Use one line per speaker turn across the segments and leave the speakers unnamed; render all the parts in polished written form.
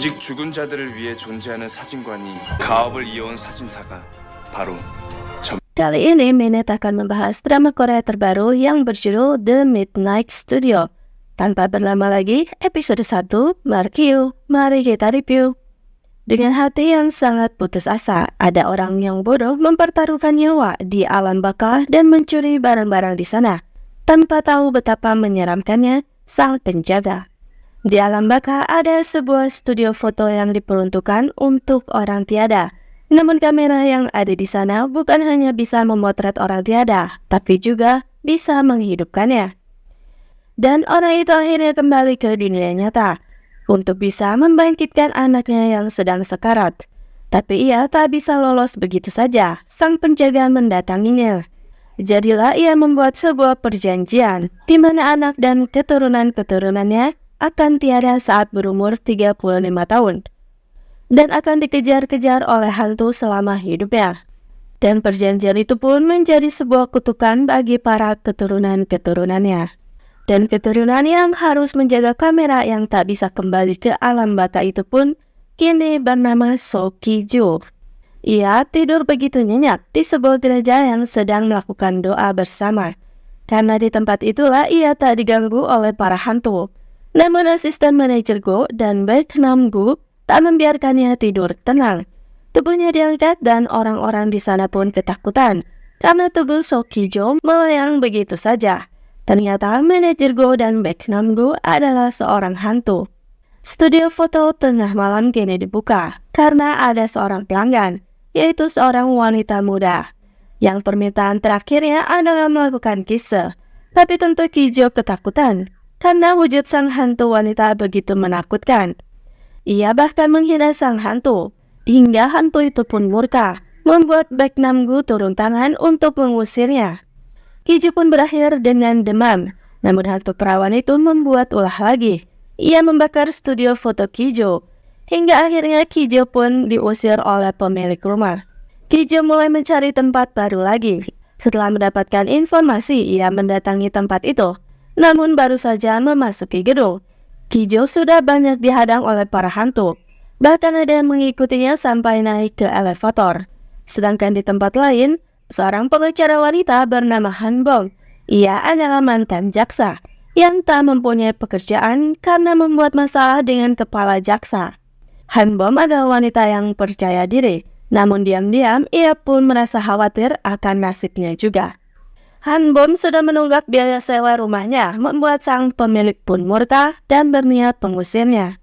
오직 죽은 자들을 위해 존재하는 사진관이 가업을 이어온 사진사가 바로
Kali ini Minet akan membahas drama Korea terbaru yang berjudul The Midnight Studio. Tanpa berlama lagi, episode 1, mari kita review. Dengan hati yang sangat putus asa, ada orang yang bodoh mempertaruhkan nyawa di alam baka dan mencuri barang-barang di sana. Tanpa tahu betapa menyeramkannya sang penjaga. Di alam baka ada sebuah studio foto yang diperuntukkan untuk orang tiada. Namun kamera yang ada di sana bukan hanya bisa memotret orang tiada, tapi juga bisa menghidupkannya. Dan orang itu akhirnya kembali ke dunia nyata untuk bisa membangkitkan anaknya yang sedang sekarat. Tapi ia tak bisa lolos begitu saja, sang penjaga mendatanginya. Jadilah ia membuat sebuah perjanjian di mana anak dan keturunan-keturunannya akan tiada saat berumur 35 tahun. Dan akan dikejar-kejar oleh hantu selama hidupnya. Dan perjanjian itu pun menjadi sebuah kutukan bagi para keturunan-keturunannya. Dan keturunan yang harus menjaga kamera yang tak bisa kembali ke alam baka itu pun kini bernama So Ki-joo. Ia tidur begitu nyenyak di sebuah gereja yang sedang melakukan doa bersama. Karena di tempat itulah ia tak diganggu oleh para hantu. Namun asisten manajer Go dan Baek Nam-gu tak membiarkannya tidur tenang. Tubuhnya diangkat dan orang-orang di sana pun ketakutan karena tubuh So Ki-joo melayang begitu saja. Ternyata manajer Go dan Baek Nam-gu adalah seorang hantu. Studio foto tengah malam kini dibuka karena ada seorang pelanggan, yaitu seorang wanita muda. Yang permintaan terakhirnya adalah melakukan kisah. Tapi tentu Ki-joo ketakutan karena wujud sang hantu wanita begitu menakutkan. Ia bahkan menghina sang hantu, hingga hantu itu pun murka, membuat Baek Nam-gu turun tangan untuk mengusirnya. Ki-joo pun berakhir dengan demam, namun hantu perawan itu membuat ulah lagi. Ia membakar studio foto Ki-joo, hingga akhirnya Ki-joo pun diusir oleh pemilik rumah. Ki-joo mulai mencari tempat baru lagi. Setelah mendapatkan informasi, ia mendatangi tempat itu, namun baru saja memasuki gedung. Ki-joo sudah banyak dihadang oleh para hantu. Bahkan ada yang mengikutinya sampai naik ke elevator. Sedangkan di tempat lain, seorang pengacara wanita bernama Han Bom. Ia adalah mantan jaksa yang tak mempunyai pekerjaan karena membuat masalah dengan kepala jaksa. Han Bom adalah wanita yang percaya diri, namun diam-diam ia pun merasa khawatir akan nasibnya juga. Han Bom sudah menunggak biaya sewa rumahnya, membuat sang pemilik pun murka dan berniat mengusirnya.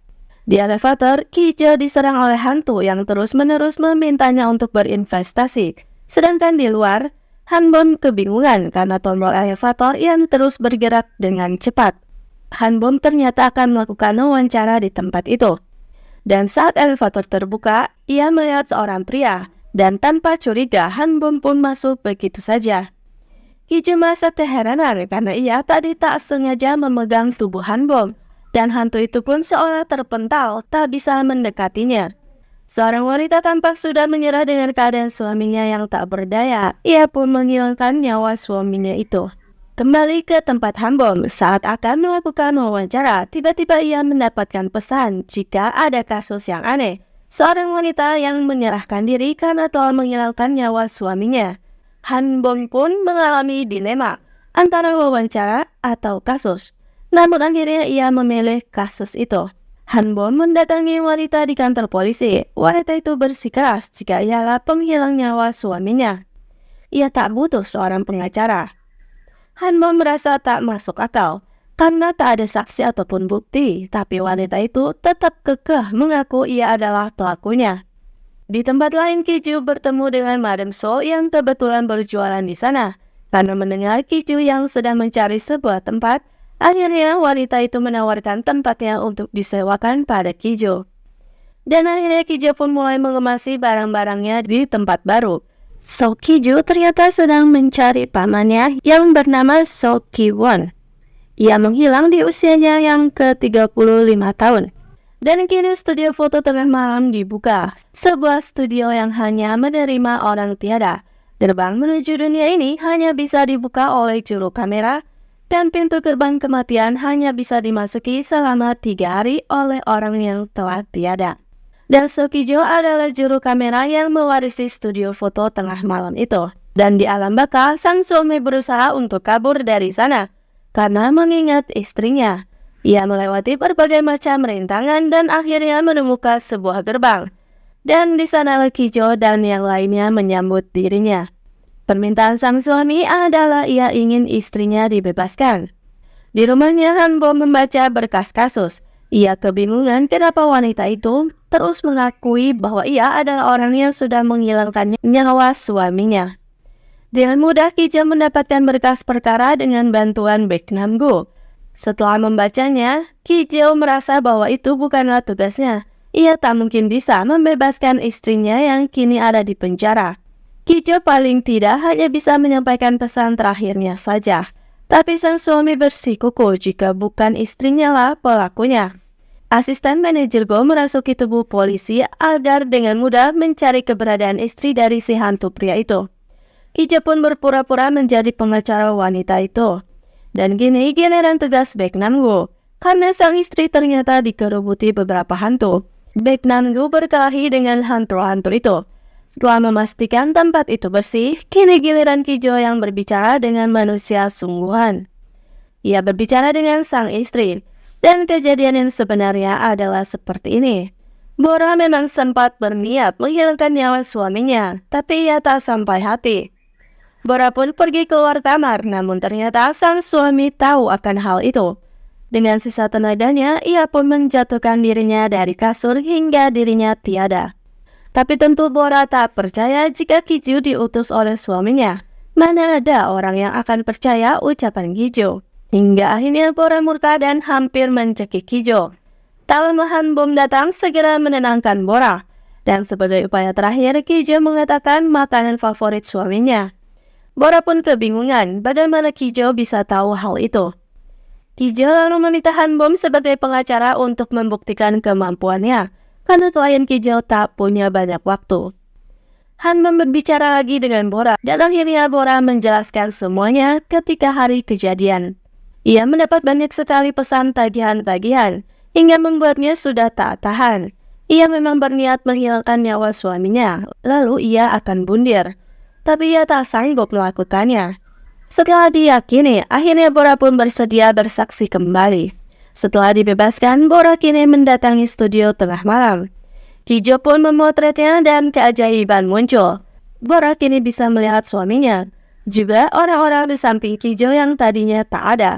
Di elevator, Ki-joo diserang oleh hantu yang terus-menerus memintanya untuk berinvestasi. Sedangkan di luar, Han Bom kebingungan karena tombol elevator yang terus bergerak dengan cepat. Han Bom ternyata akan melakukan wawancara di tempat itu. Dan saat elevator terbuka, ia melihat seorang pria. Dan tanpa curiga, Han Bom pun masuk begitu saja. Ki-joo merasa keheranan karena ia tadi tak sengaja memegang tubuh Han Bom, dan hantu itu pun seolah terpental tak bisa mendekatinya. Seorang wanita tampak sudah menyerah dengan keadaan suaminya yang tak berdaya. Ia pun menghilangkan nyawa suaminya itu. Kembali ke tempat Han Bom, saat akan melakukan wawancara, tiba-tiba ia mendapatkan pesan jika ada kasus yang aneh. Seorang wanita yang menyerahkan diri karena telah menghilangkan nyawa suaminya. Han Bom pun mengalami dilema antara wawancara atau kasus. Namun akhirnya ia memilih kasus itu. Han Bom mendatangi wanita di kantor polisi. Wanita itu bersikeras jika ialah penghilang nyawa suaminya. Ia tak butuh seorang pengacara. Han Bom merasa tak masuk akal karena tak ada saksi ataupun bukti. Tapi wanita itu tetap kekeh mengaku ia adalah pelakunya. Di tempat lain, Ki-joo bertemu dengan Madam So yang kebetulan berjualan di sana. Karena mendengar Ki-joo yang sedang mencari sebuah tempat, akhirnya wanita itu menawarkan tempatnya untuk disewakan pada Ki-joo. Dan akhirnya Ki-joo pun mulai mengemasi barang-barangnya di tempat baru. So Ki-joo ternyata sedang mencari pamannya yang bernama So Ki-won. Ia menghilang di usianya yang ke-35 tahun. Dan kini studio foto tengah malam dibuka, sebuah studio yang hanya menerima orang tiada. Gerbang menuju dunia ini hanya bisa dibuka oleh juru kamera dan pintu gerbang kematian hanya bisa dimasuki selama 3 hari oleh orang yang telah tiada. Dan Seo Ki-jo adalah juru kamera yang mewarisi studio foto tengah malam itu. Dan di alam baka, sang suami berusaha untuk kabur dari sana karena mengingat istrinya. Ia melewati berbagai macam rintangan dan akhirnya menemukan sebuah gerbang. Dan di sana Ki-jo dan yang lainnya menyambut dirinya. Permintaan sang suami adalah ia ingin istrinya dibebaskan. Di rumahnya, Han Bom membaca berkas kasus. Ia kebingungan kenapa wanita itu terus mengakui bahwa ia adalah orang yang sudah menghilangkan nyawa suaminya. Dengan mudah Ki-jo mendapatkan berkas perkara dengan bantuan Baek Nam-gu. Setelah membacanya, Ki-jo merasa bahwa itu bukanlah tugasnya. Ia tak mungkin bisa membebaskan istrinya yang kini ada di penjara. Ki-jo paling tidak hanya bisa menyampaikan pesan terakhirnya saja. Tapi sang suami bersikukuh jika bukan istrinya lah pelakunya. Asisten manajer Go merasuki tubuh polisi agar dengan mudah mencari keberadaan istri dari si hantu pria itu. Ki-jo pun berpura-pura menjadi pengacara wanita itu. Dan kini giliran tugas Baek Nam-gu. Karena sang istri ternyata dikerubuti beberapa hantu. Baek Nam-gu berkelahi dengan hantu-hantu itu. Setelah memastikan tempat itu bersih, kini giliran Ki-jo yang berbicara dengan manusia sungguhan. Ia berbicara dengan sang istri, dan kejadian yang sebenarnya adalah seperti ini. Bora memang sempat berniat menghilangkan nyawa suaminya, tapi ia tak sampai hati. Bora pun pergi keluar kamar, namun ternyata sang suami tahu akan hal itu. Dengan sisa tenaganya, ia pun menjatuhkan dirinya dari kasur hingga dirinya tiada. Tapi tentu Bora tak percaya jika Ki-jo diutus oleh suaminya. Mana ada orang yang akan percaya ucapan Ki-jo. Hingga akhirnya Bora murka dan hampir mencekik Ki-jo. Tak lama Han Bom datang segera menenangkan Bora. Dan sebagai upaya terakhir, Ki-jo mengatakan makanan favorit suaminya. Bora pun kebingungan bagaimana Ki-jo bisa tahu hal itu. Ki-jo lalu meminta Han Bom sebagai pengacara untuk membuktikan kemampuannya. Karena klien Ki-jo tak punya banyak waktu. Han Bom berbicara lagi dengan Bora, dan akhirnya Bora menjelaskan semuanya ketika hari kejadian. Ia mendapat banyak sekali pesan tagihan-tagihan, hingga membuatnya sudah tak tahan. Ia memang berniat menghilangkan nyawa suaminya, lalu ia akan bundir. Tapi ia tak sanggup melakukannya. Setelah diyakini, akhirnya Bora pun bersedia bersaksi kembali. Setelah dibebaskan, Bora kini mendatangi studio tengah malam. Ki-jo pun memotretnya dan keajaiban muncul. Bora kini bisa melihat suaminya, juga orang-orang di samping Ki-jo yang tadinya tak ada.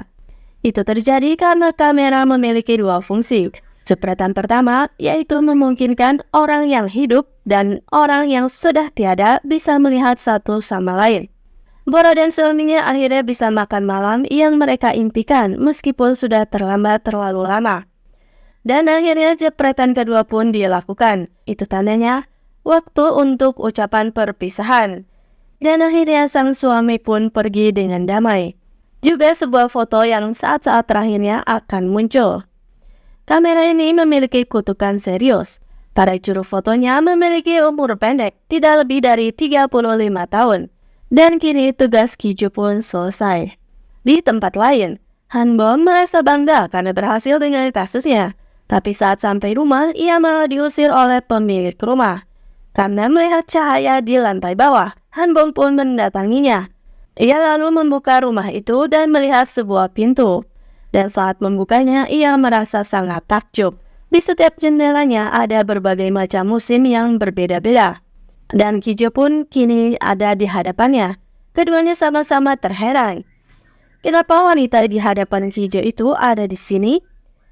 Itu terjadi karena kamera memiliki dua fungsi. Jepretan pertama yaitu memungkinkan orang yang hidup dan orang yang sudah tiada bisa melihat satu sama lain. Bora dan suaminya akhirnya bisa makan malam yang mereka impikan meskipun sudah terlambat terlalu lama. Dan akhirnya jepretan kedua pun dilakukan. Itu tandanya waktu untuk ucapan perpisahan. Dan akhirnya sang suami pun pergi dengan damai. Juga sebuah foto yang saat-saat terakhirnya akan muncul. Kamera ini memiliki kutukan serius. Para juru fotonya memiliki umur pendek, tidak lebih dari 35 tahun. Dan kini tugas Ki-jo pun selesai. Di tempat lain, Han Bom merasa bangga karena berhasil dengan kasusnya. Tapi saat sampai rumah, ia malah diusir oleh pemilik rumah. Karena melihat cahaya di lantai bawah, Han Bom pun mendatanginya. Ia lalu membuka rumah itu dan melihat sebuah pintu. Dan saat membukanya, ia merasa sangat takjub. Di setiap jendelanya ada berbagai macam musim yang berbeda-beda. Dan Ki-jo pun kini ada di hadapannya. Keduanya sama-sama terheran. Kenapa wanita di hadapan Ki-jo itu ada di sini?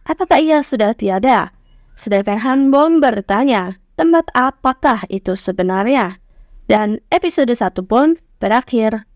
Apakah ia sudah tiada? Sedangkan Han Bom bertanya, tempat apakah itu sebenarnya? Dan episode 1 pun berakhir.